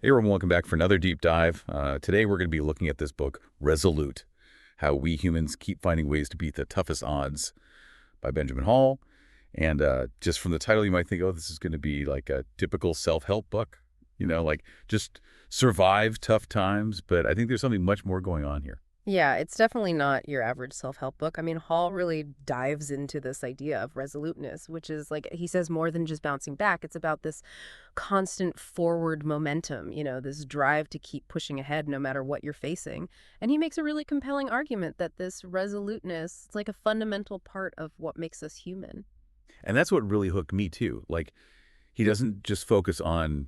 Hey everyone, welcome back for another deep dive. Today we're going to be looking at this book, Resolute, How We Humans Keep Finding Ways to Beat the Toughest Odds by Benjamin Hall. And just from the title, you might think, oh, this is going to be like a typical self-help book, like just survive tough times. But I think there's something much more going on here. Yeah, it's definitely not your average self-help book. I mean, Hall really dives into this idea of resoluteness, which is like he says more than just bouncing back. It's about this constant forward momentum, this drive to keep pushing ahead no matter what you're facing. And he makes a really compelling argument that this resoluteness, it's like a fundamental part of what makes us human. And that's what really hooked me too. Like he doesn't just focus on,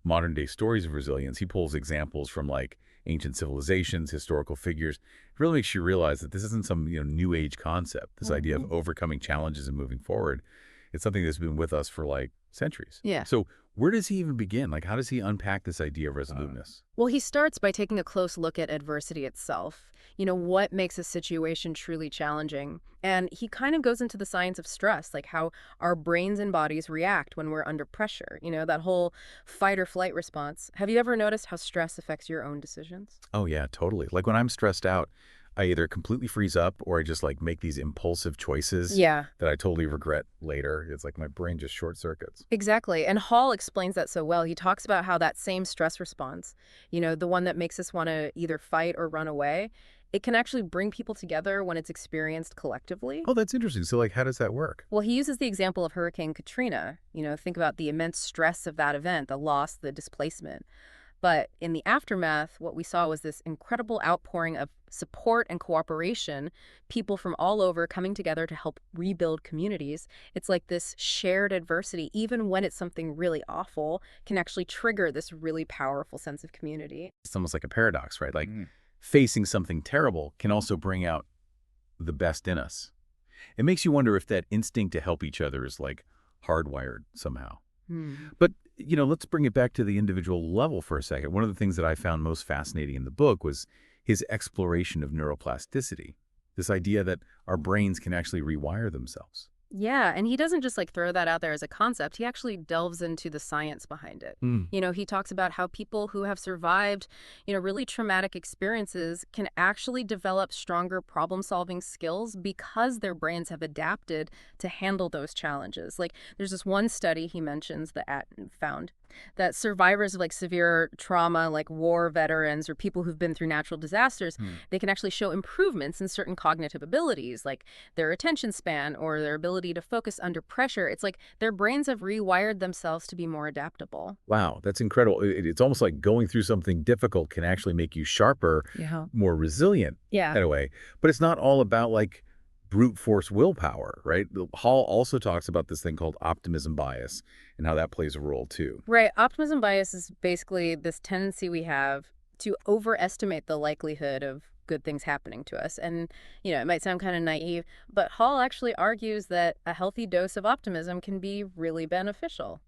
modern day stories of resilience. He pulls examples from like ancient civilizations, historical figures. It really makes you realize that this isn't some, new age concept, this idea of Mhm. overcoming challenges and moving forward. It's something that's been with us for like centuries. Yeah. So where does he even begin? Like, how does he unpack this idea of resoluteness? Well, he starts by taking a close look at adversity itself. What makes a situation truly challenging? And he kind of goes into the science of stress, like how our brains and bodies react when we're under pressure, that whole fight or flight response. Have you ever noticed how stress affects your own decisions? Oh yeah, totally. Like when I'm stressed out, I either completely freeze up or I just like make these impulsive choices Yeah, that I totally regret later. It's like my brain just short circuits. exactly. And Hall explains that so well. He talks about how that same stress response, the one that makes us want to either fight or run away, it can actually bring people together when it's experienced collectively. Oh, that's interesting. So like, how does that work? Well, he uses the example of Hurricane Katrina. Think about the immense stress of that event, the loss, the displacement. But in the aftermath, what we saw was this incredible outpouring of support and cooperation, people from all over coming together to help rebuild communities. It's like this shared adversity, even when it's something really awful, can actually trigger this really powerful sense of community. It's almost like a paradox, right? Like facing something terrible can also bring out the best in us. It makes you wonder if that instinct to help each other is like hardwired somehow. Hmm. But, let's bring it back to the individual level for a second. One of the things that I found most fascinating in the book was his exploration of neuroplasticity, this idea that our brains can actually rewire themselves. Yeah, and he doesn't just like throw that out there as a concept. He actually delves into the science behind it. Hmm. He talks about how people who have survived, really traumatic experiences can actually develop stronger problem-solving skills because their brains have adapted to handle those challenges. Like there's this one study he mentions that found that survivors of like severe trauma, like war veterans or people who've been through natural disasters, they can actually show improvements in certain cognitive abilities, like their attention span or their ability to focus under pressure. It's like their brains have rewired themselves to be more adaptable. Wow, that's incredible. It's almost like going through something difficult can actually make you sharper, Yeah. more resilient Yeah. in a way. But it's not all about like brute force willpower, right? Hall also talks about this thing called optimism bias and how that plays a role too. Right. Optimism bias is basically this tendency we have to overestimate the likelihood of good things happening to us. And, it might sound kind of naive, but Hall actually argues that a healthy dose of optimism can be really beneficial.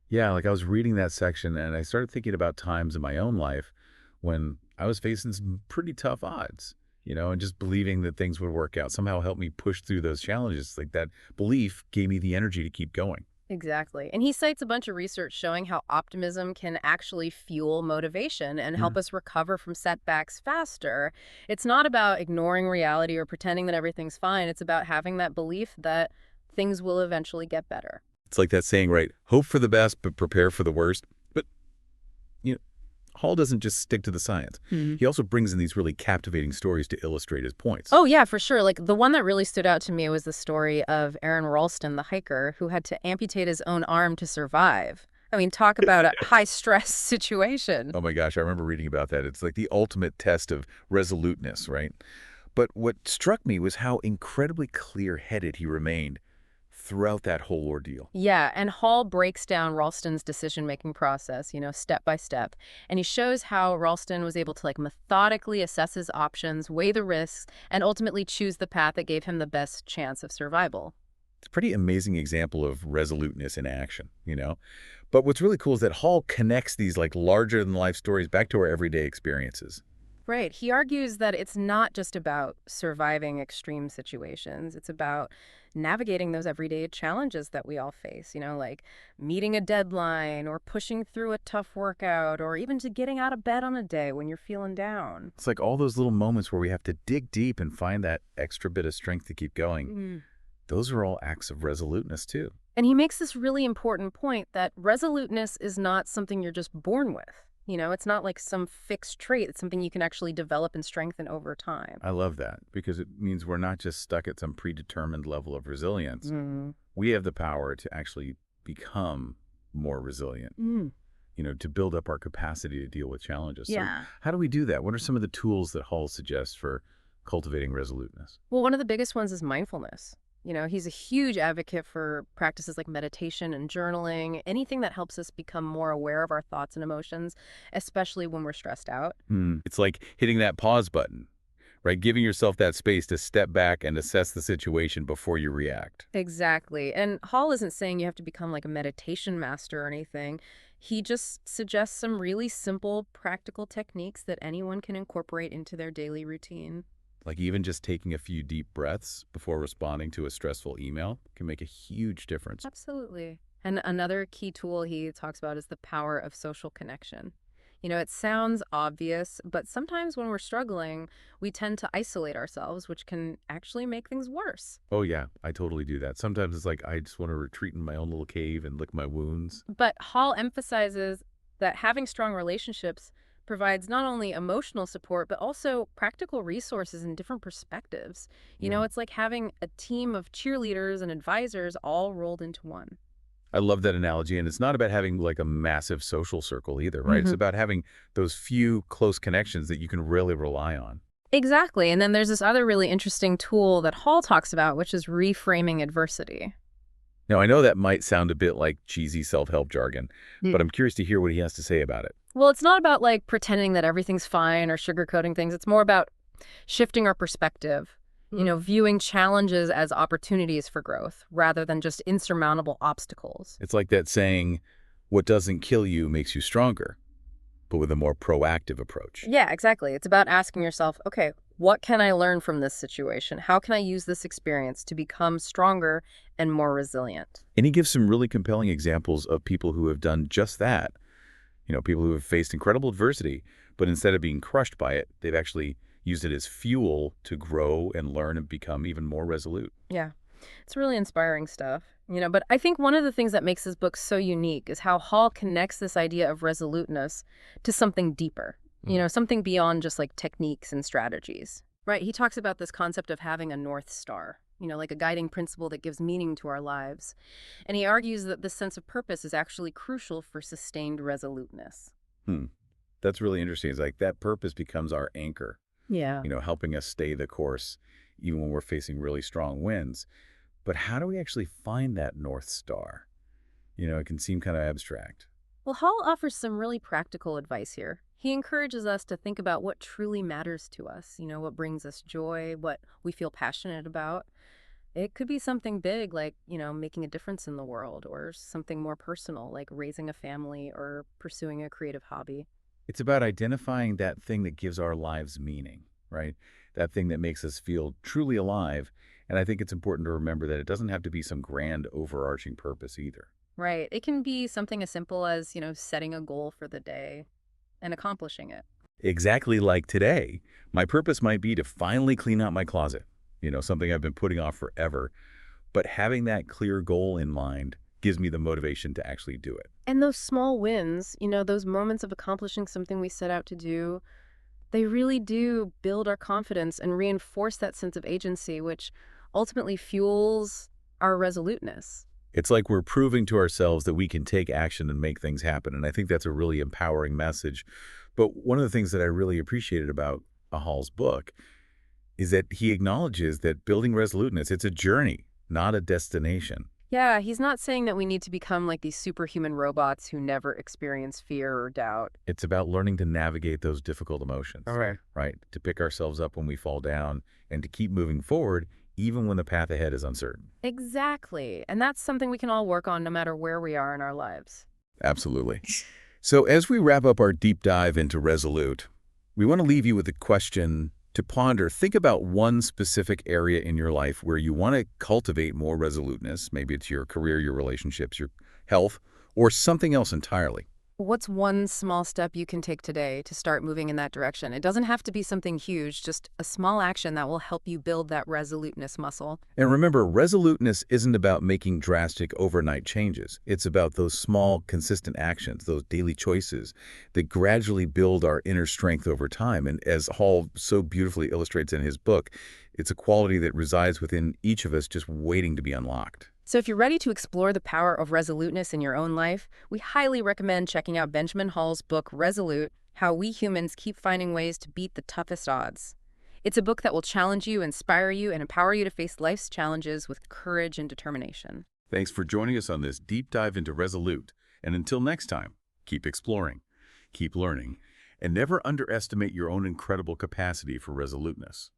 Yeah, like I was reading that section and I started thinking about times in my own life when I was facing some pretty tough odds, and just believing that things would work out somehow helped me push through those challenges. Like that belief gave me the energy to keep going. Exactly. And he cites a bunch of research showing how optimism can actually fuel motivation and Yeah. help us recover from setbacks faster. It's not about ignoring reality or pretending that everything's fine. It's about having that belief that things will eventually get better. It's like that saying, right? Hope for the best, but prepare for the worst. But, you know, Hall doesn't just stick to the science. He also brings in these really captivating stories to illustrate his points. Oh, yeah, for sure. Like the one that really stood out to me was the story of Aaron Ralston, the hiker, who had to amputate his own arm to survive. I mean, talk about a high stress situation. Oh my gosh, I remember reading about that. It's like the ultimate test of resoluteness, right? But what struck me was how incredibly clear-headed he remained throughout that whole ordeal. Yeah, and Hall breaks down Ralston's decision-making process, step by step. And he shows how Ralston was able to like methodically assess his options, weigh the risks, and ultimately choose the path that gave him the best chance of survival. It's a pretty amazing example of resoluteness in action. But what's really cool is that Hall connects these like larger than life stories back to our everyday experiences. Right. He argues that it's not just about surviving extreme situations. It's about navigating those everyday challenges that we all face, like meeting a deadline or pushing through a tough workout or even to getting out of bed on a day when you're feeling down. It's like all those little moments where we have to dig deep and find that extra bit of strength to keep going. Mm. Those are all acts of resoluteness, too. And he makes this really important point that resoluteness is not something you're just born with. It's not like some fixed trait. It's something you can actually develop and strengthen over time. I love that because it means we're not just stuck at some predetermined level of resilience. Mm. We have the power to actually become more resilient, to build up our capacity to deal with challenges. So Yeah. how do we do that? What are some of the tools that Hall suggests for cultivating resoluteness? Well, one of the biggest ones is mindfulness. He's a huge advocate for practices like meditation and journaling, anything that helps us become more aware of our thoughts and emotions, especially when we're stressed out. It's like hitting that pause button, right? Giving yourself that space to step back and assess the situation before you react. Exactly. And Hall isn't saying you have to become like a meditation master or anything. He just suggests some really simple, practical techniques that anyone can incorporate into their daily routine. Like even just taking a few deep breaths before responding to a stressful email can make a huge difference. Absolutely. And another key tool he talks about is the power of social connection. It sounds obvious, but sometimes when we're struggling, we tend to isolate ourselves, which can actually make things worse. Oh yeah, I totally do that. Sometimes it's like I just want to retreat in my own little cave and lick my wounds. But Hall emphasizes that having strong relationships provides not only emotional support, but also practical resources and different perspectives. Yeah. It's like having a team of cheerleaders and advisors all rolled into one. I love that analogy. And it's not about having like a massive social circle either, right? It's about having those few close connections that you can really rely on. Exactly. And then there's this other really interesting tool that Hall talks about, which is reframing adversity. Now, I know that might sound a bit like cheesy self-help jargon, but I'm curious to hear what he has to say about it. Well, it's not about like pretending that everything's fine or sugarcoating things. It's more about shifting our perspective, viewing challenges as opportunities for growth rather than just insurmountable obstacles. It's like that saying, what doesn't kill you makes you stronger, but with a more proactive approach. Yeah, exactly. It's about asking yourself, okay, what can I learn from this situation? How can I use this experience to become stronger and more resilient? And he gives some really compelling examples of people who have done just that. People who have faced incredible adversity, but instead of being crushed by it, they've actually used it as fuel to grow and learn and become even more resolute. Yeah, it's really inspiring stuff. But I think one of the things that makes this book so unique is how Hall connects this idea of resoluteness to something deeper, something beyond just like techniques and strategies. Right. He talks about this concept of having a North Star, like a guiding principle that gives meaning to our lives. And he argues that this sense of purpose is actually crucial for sustained resoluteness. Hmm. That's really interesting. It's like that purpose becomes our anchor, Yeah. helping us stay the course even when we're facing really strong winds. But how do we actually find that North Star? It can seem kind of abstract. Well, Hall offers some really practical advice here. He encourages us to think about what truly matters to us, what brings us joy, what we feel passionate about. It could be something big like, making a difference in the world, or something more personal like raising a family or pursuing a creative hobby. It's about identifying that thing that gives our lives meaning, right? That thing that makes us feel truly alive. And I think it's important to remember that it doesn't have to be some grand overarching purpose either. Right. It can be something as simple as, setting a goal for the day and accomplishing it. Exactly like today, my purpose might be to finally clean out my closet, something I've been putting off forever. But having that clear goal in mind gives me the motivation to actually do it. And those small wins, those moments of accomplishing something we set out to do, they really do build our confidence and reinforce that sense of agency, which ultimately fuels our resoluteness. It's like we're proving to ourselves that we can take action and make things happen. And I think that's a really empowering message. But one of the things that I really appreciated about Hall's book is that he acknowledges that building resoluteness, it's a journey, not a destination. Yeah, he's not saying that we need to become like these superhuman robots who never experience fear or doubt. It's about learning to navigate those difficult emotions, All right. right? To pick ourselves up when we fall down and to keep moving forward even when the path ahead is uncertain. Exactly. And that's something we can all work on no matter where we are in our lives. Absolutely. So as we wrap up our deep dive into Resolute, we want to leave you with the question, To ponder, think about one specific area in your life where you want to cultivate more resoluteness. Maybe it's your career, your relationships, your health, or something else entirely. What's one small step you can take today to start moving in that direction? It doesn't have to be something huge, just a small action that will help you build that resoluteness muscle. And remember, resoluteness isn't about making drastic overnight changes. It's about those small, consistent actions, those daily choices that gradually build our inner strength over time. And as Hall so beautifully illustrates in his book, it's a quality that resides within each of us just waiting to be unlocked. So if you're ready to explore the power of resoluteness in your own life, we highly recommend checking out Benjamin Hall's book, Resolute: How We Humans Keep Finding Ways to Beat the Toughest Odds. It's a book that will challenge you, inspire you, and empower you to face life's challenges with courage and determination. Thanks for joining us on this deep dive into Resolute. And until next time, keep exploring, keep learning, and never underestimate your own incredible capacity for resoluteness.